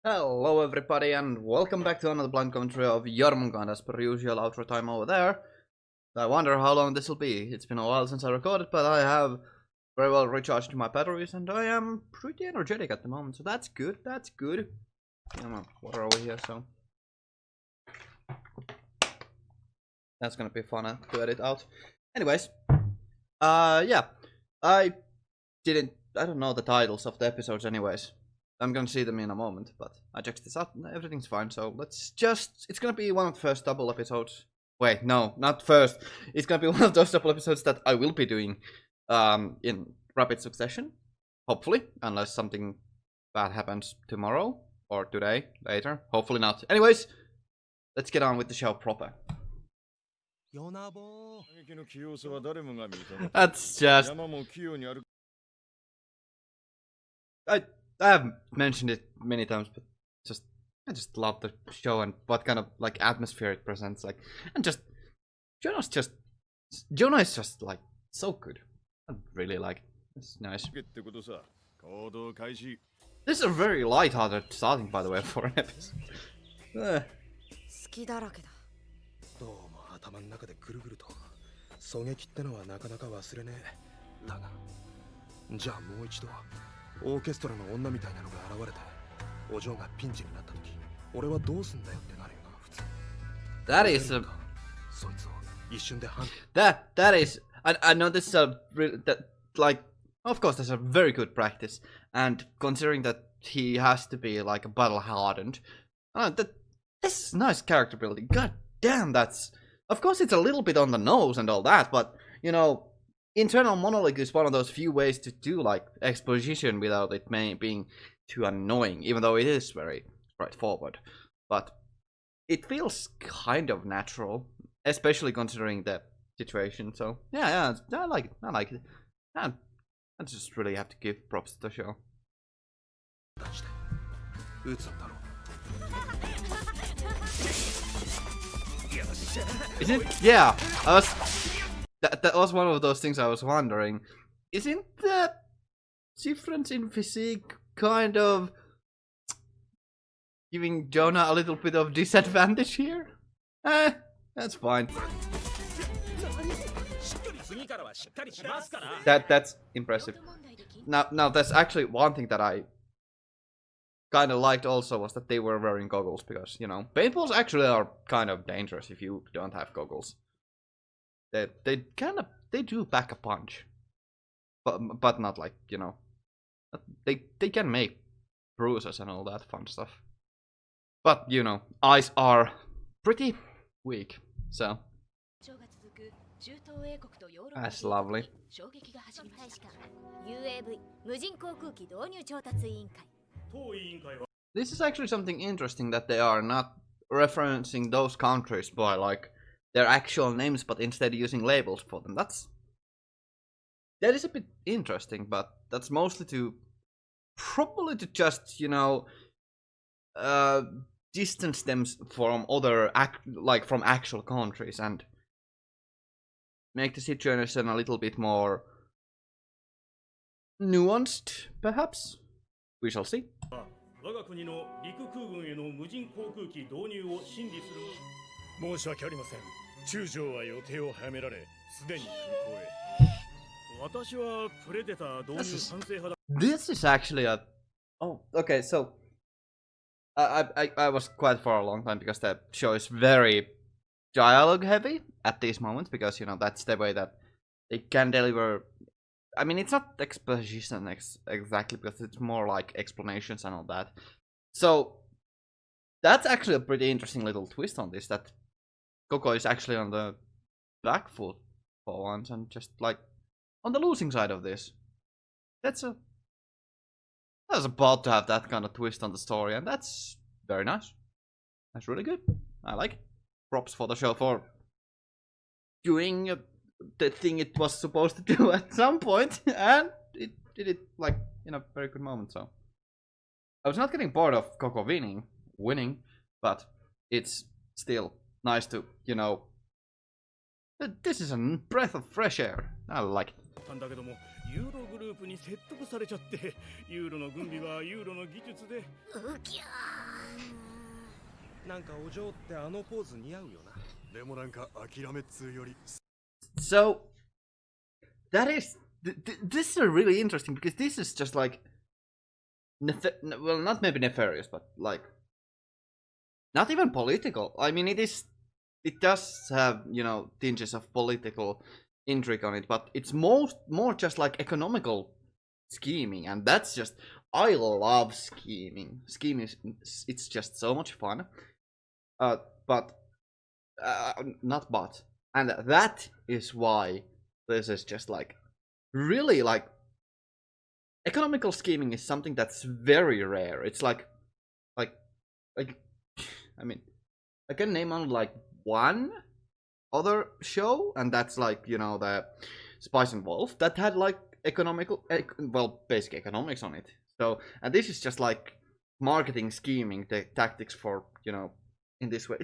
Hello everybody and welcome back to another blind commentary of Jormungand as per usual outro time over there. I wonder how long this will be. It's been a while since I recorded, but I have very well recharged my batteries and I am pretty energetic at the moment, so that's good, that's good. Water over here, so that's gonna be fun to edit out. Anyways, yeah, I don't know the titles of the episodes anyways. I'm gonna see them in a moment, but I checked this out and everything's fine, so it's gonna be one of the first double episodes. Wait, no, not first. It's gonna be one of those double episodes that I will be doing in rapid succession. Hopefully, unless something bad happens tomorrow or today, later. Hopefully not. Anyways, let's get on with the show proper. That's just... I have mentioned it many times, but I just love the show and what kind of like atmosphere it presents. Like, and just Jonah is just like so good. I really like it. It's nice. This is a very light-hearted starting, by the way, for an episode. That is a... That is... I know this is a... of course, that's a very good practice. And considering that he has to be, like, battle-hardened, this is nice character building. God damn, that's... Of course, it's a little bit on the nose and all that, but, you know... Internal monologue is one of those few ways to do, like, exposition without it being too annoying, even though it is very straightforward. But it feels kind of natural, especially considering the situation, so yeah, I like it. I just really have to give props to the show. Isn't it? Yeah, that was one of those things I was wondering. Isn't the difference in physique kind of giving Jonah a little bit of disadvantage here? That's fine. That's impressive. Now that's actually one thing that I kind of liked also was that they were wearing goggles, because, you know, paintballs actually are kind of dangerous if you don't have goggles. They do pack a punch, but not like, you know, they can make bruises and all that fun stuff. But, you know, eyes are pretty weak, so that's lovely. This is actually something interesting, that they are not referencing those countries by like their actual names, but instead using labels for them. That is a bit interesting, but that's mostly probably to just, you know, distance them from other from actual countries and make the situation a little bit more nuanced, perhaps. We shall see. This is actually a... Oh, okay, so I was quiet for a long time because the show is very dialogue heavy at these moments, because, you know, that's the way that they can deliver. I mean, it's not exposition exactly, because it's more like explanations and all that. So that's actually a pretty interesting little twist on this, that Coco is actually on the back foot for once and just like on the losing side of this. That's about to have that kind of twist on the story, and that's very nice. That's really good. I like it. Props for the show for doing the thing it was supposed to do at some point, and it did it like in a very good moment. So I was not getting bored of Coco winning, but it's still nice to, you know, this is a breath of fresh air. I like it. ユーログループに説得されちゃって、ユーロの軍備はユーロの技術で。うぎゃー。なんかお嬢ってあのポーズ似合うよな。でもなんか諦めっつうより。So that is this is really interesting because this is just like well, not maybe nefarious, but like not even political. I mean, it does have, you know, tinges of political intrigue on it, but it's more just like economical scheming, and that's just, I love scheming. Scheming is, it's just so much fun. But not but, and that is why this is just like really like economical scheming is something that's very rare. It's like I mean, I can name on like one other show, and that's like, you know, the Spice and Wolf that had like economical, well, basic economics on it. So, and this is just like marketing scheming, the tactics for, you know, in this way.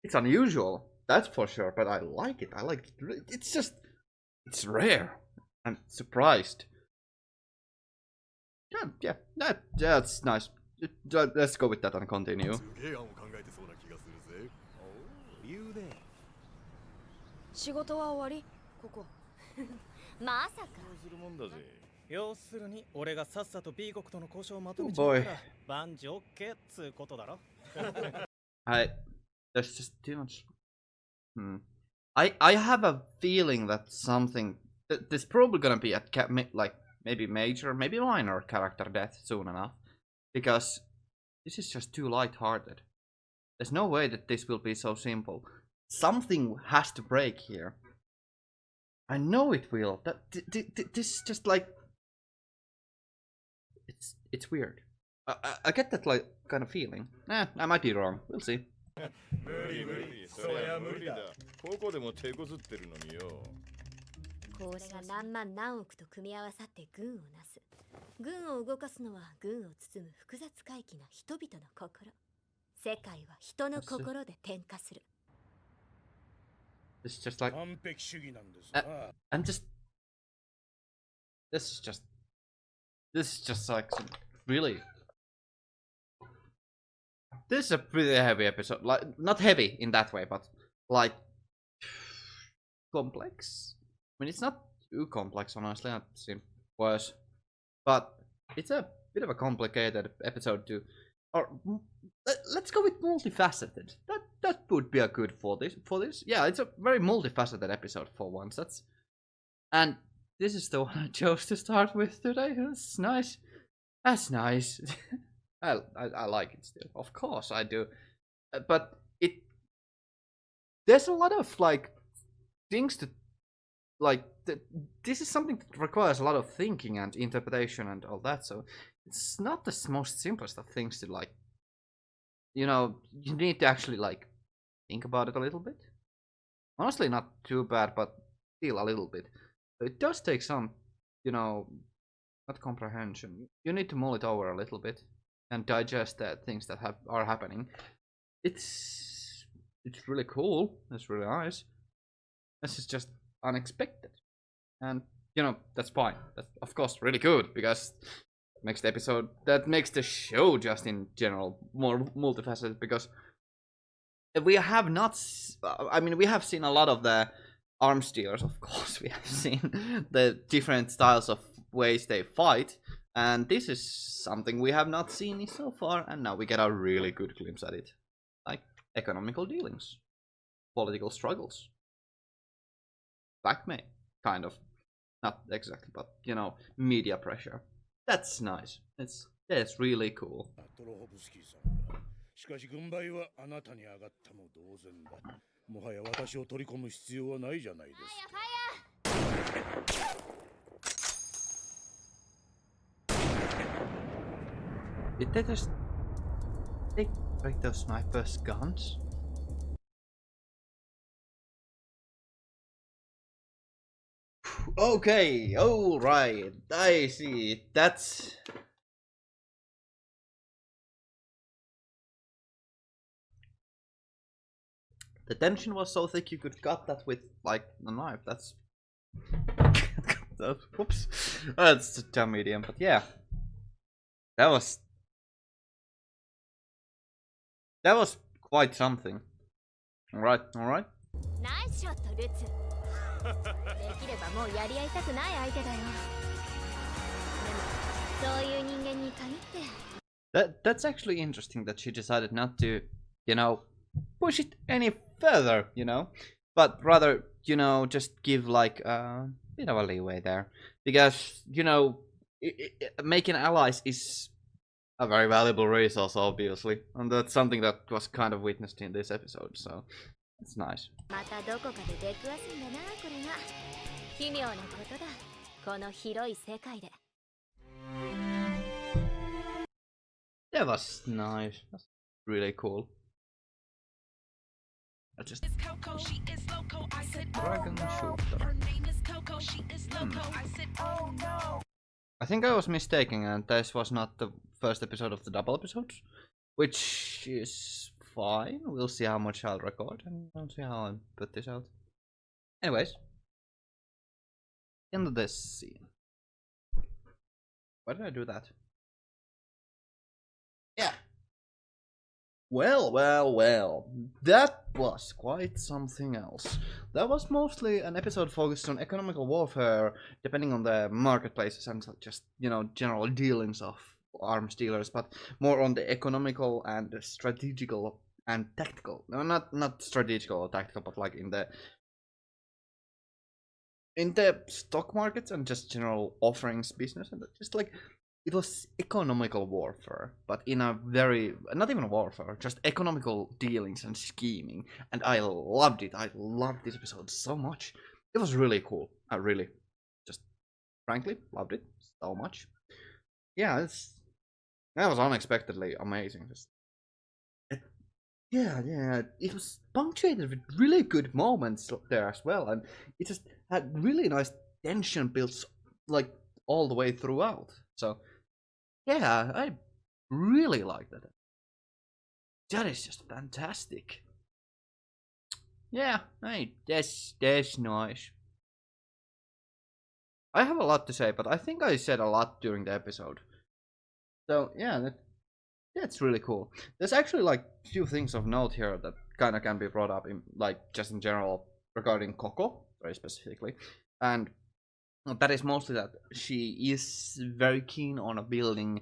It's unusual, that's for sure, but I like it. I like it. It's just, it's rare. I'm surprised. Yeah, that's nice. Let's go with that and continue. 仕事は終わりここまさかするもんだぜ。要するに俺がさっさと B 国との交渉をまとめちゃったら万事 OK っつうことだろ。There's just too much. I have a feeling that something there's probably gonna be a like maybe major, maybe minor character death soon enough, because this is just too light-hearted. There's no way that this will be so simple. Something has to break here. I know it will. That this is just like it's weird. I get that like kind of feeling. I might be wrong. We'll see. 無理無理、そりゃ無理だ。ここでも手こずってるのによ。これが何万何億と組み合わさって軍をなす。軍を動かすのは軍を包む複雑回帰な人々の心。世界は人の心で転化する。It's just like完璧主義なんですな。I'm just this is just like some really. This is a pretty heavy episode. Like, not heavy in that way, but like complex. I mean, it's not too complex, honestly. I've seen worse, but it's a bit of a complicated episode too. Or let's go with multifaceted. That would be a good for this. Yeah, it's a very multifaceted episode for once. And this is the one I chose to start with today. That's nice. That's nice. I like it still. Of course I do. But there's a lot of like things to like this is something that requires a lot of thinking and interpretation and all that, so it's not the most simplest of things to like, you know, you need to actually like think about it a little bit. Honestly, not too bad, but still a little bit. It does take some, you know, not comprehension. You need to mull it over a little bit and digest the things that are happening. It's really cool. It's really nice. This is just unexpected, and you know, that's fine. That's of course really good, because that makes the episode, that makes the show just in general more multifaceted, because we have not, I mean, we have seen a lot of the arms dealers, of course. We have seen the different styles of ways they fight, and this is something we have not seen so far, and now we get a really good glimpse at it, like economical dealings, political struggles, blackmail, kind of, not exactly, but you know, media pressure. That's nice. It's really cool. しかし軍配はあなたに上がったも同然だ。もはや私を取り込む必要はないじゃないですか。Did they just break those snipers' guns? Okay, alright, I see. That's... The tension was so thick you could cut that with, like, a knife. That's Whoops. That's a dumb medium, but yeah. That was quite something. Alright. ナイスショットルツ。できればもうやり合いたくない相手だよ。でもそういう人間に限って。That's actually interesting that she decided not to, push it any further, but rather, just give like a bit of a leeway there, because making allies is a very valuable resource, obviously, and that's something that was kind of witnessed in this episode, so it's nice. またどこかで出くわすんだな、これが。奇妙なことだ。この広い世界で。That was nice. That's really cool. I just Dragon Shooter. I think I was mistaken, and this was not the first episode of the double episodes, which is fine. We'll see how much I'll record, and we'll see how I put this out. Anyways, into this scene. Why did I do that? Yeah. Well. That was quite something else. That was mostly an episode focused on economical warfare, depending on the marketplaces and just, general dealings of arms dealers, but more on the economical and strategical and tactical. No, not strategical or tactical, but like in the stock markets and just general offerings business, and just like it was economical warfare, but in a very, not even warfare, just economical dealings and scheming, and I loved it. I loved this episode so much. It was really cool. I really, just frankly, loved it so much. Yeah, that was unexpectedly amazing. Yeah, it was punctuated with really good moments there as well, and it just had really nice tension builds like all the way throughout. So yeah, I really liked that. That is just fantastic. Yeah, that's nice. I have a lot to say, but I think I said a lot during the episode. So yeah, that's really cool. There's actually like few things of note here that kind of can be brought up in just in general regarding Coco very specifically, and that is mostly that she is very keen on building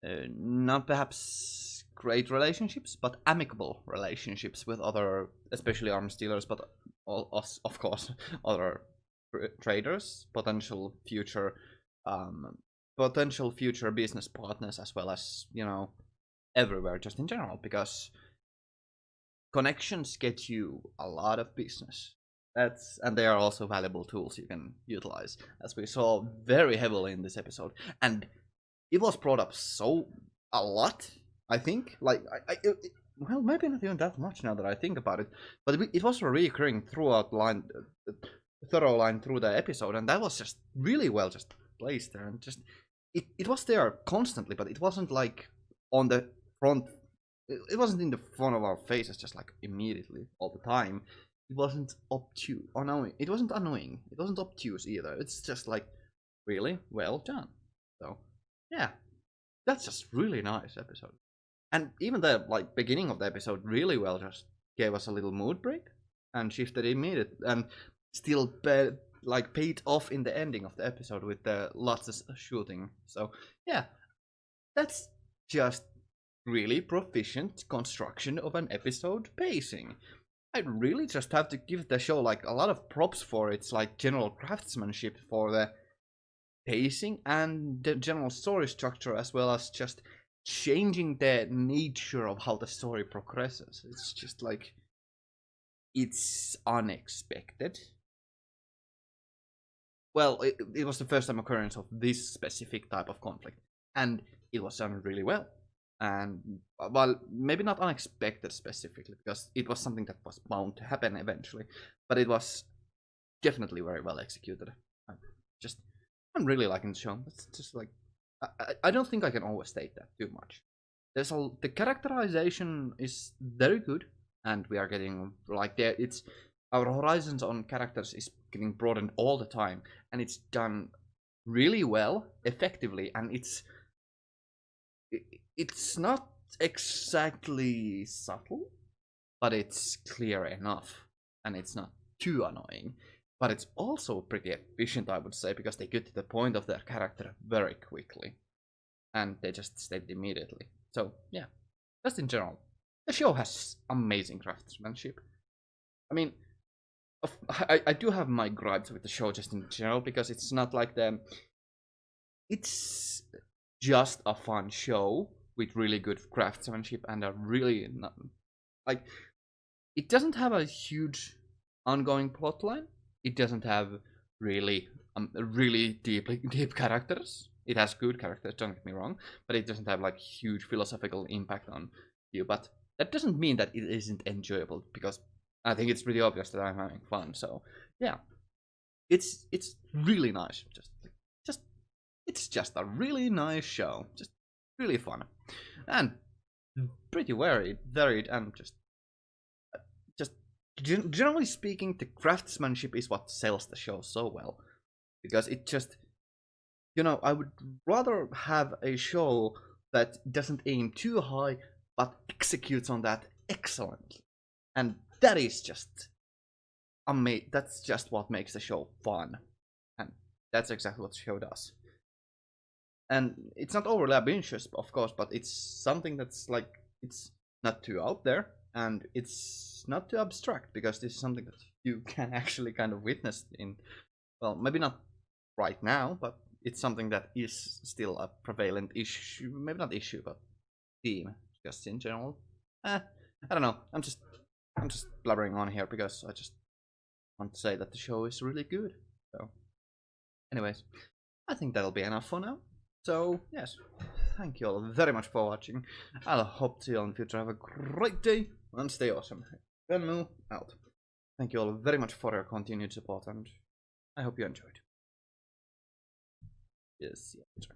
not perhaps great relationships, but amicable relationships with other, especially arms dealers, but of course other traders, potential future business partners, as well as everywhere, just in general, because connections get you a lot of business. And they are also valuable tools you can utilize, as we saw very heavily in this episode, and it was brought up a lot. I think, well, maybe not even that much now that I think about it, but it was a recurring throughout thorough line through the episode, and that was just really well just placed there, and just it was there constantly, but it wasn't like on the front. It wasn't in the front of our faces, just like immediately all the time. It wasn't obtuse. Oh no, it wasn't annoying. It wasn't obtuse either. It's just like really well done. So yeah, that's just really nice episode. And even the beginning of the episode really well just gave us a little mood break and shifted immediately, and still paid off in the ending of the episode with the lots of shooting. So yeah, that's just really proficient construction of an episode pacing. I really just have to give the show a lot of props for its general craftsmanship, for the pacing and the general story structure, as well as just changing the nature of how the story progresses. It's just it's unexpected. Well, it was the first time occurrence of this specific type of conflict, and it was done really well. And well, maybe not unexpected specifically, because it was something that was bound to happen eventually, but it was definitely very well executed. I'm really liking the show. It's just I don't think I can overstate that too much. The characterization is very good, and we are getting it's our horizons on characters is getting broadened all the time, and it's done really well, effectively, and it's not exactly subtle, but it's clear enough, and it's not too annoying. But it's also pretty efficient, I would say, because they get to the point of their character very quickly, and they just state it immediately. So yeah, just in general, the show has amazing craftsmanship. I mean, I do have my gripes with the show just in general, because it's not like it's just a fun show with really good craftsmanship and a really like, it doesn't have a huge ongoing plotline. It doesn't have really deep characters. It has good characters, don't get me wrong, but it doesn't have like huge philosophical impact on you. But that doesn't mean that it isn't enjoyable, because I think it's pretty obvious that I'm having fun. So yeah, it's really nice. It's just a really nice show. Just really fun, and pretty varied, and just generally speaking, the craftsmanship is what sells the show so well, because it just, I would rather have a show that doesn't aim too high but executes on that excellently, and that is just amazing. That's just what makes the show fun, and that's exactly what the show does. And it's not overly ambitious, of course, but it's something that's like, it's not too out there, and it's not too abstract, because this is something that you can actually kind of witness in, well, maybe not right now, but it's something that is still a prevalent issue, maybe not issue, but theme, just in general. I don't know, I'm just blabbering on here because I just want to say that the show is really good. So anyways, I think that'll be enough for now. So yes, thank you all very much for watching. I'll hope to see you all in the future. Have a great day and stay awesome. Venmo out. Thank you all very much for your continued support, and I hope you enjoyed. Yes, yeah.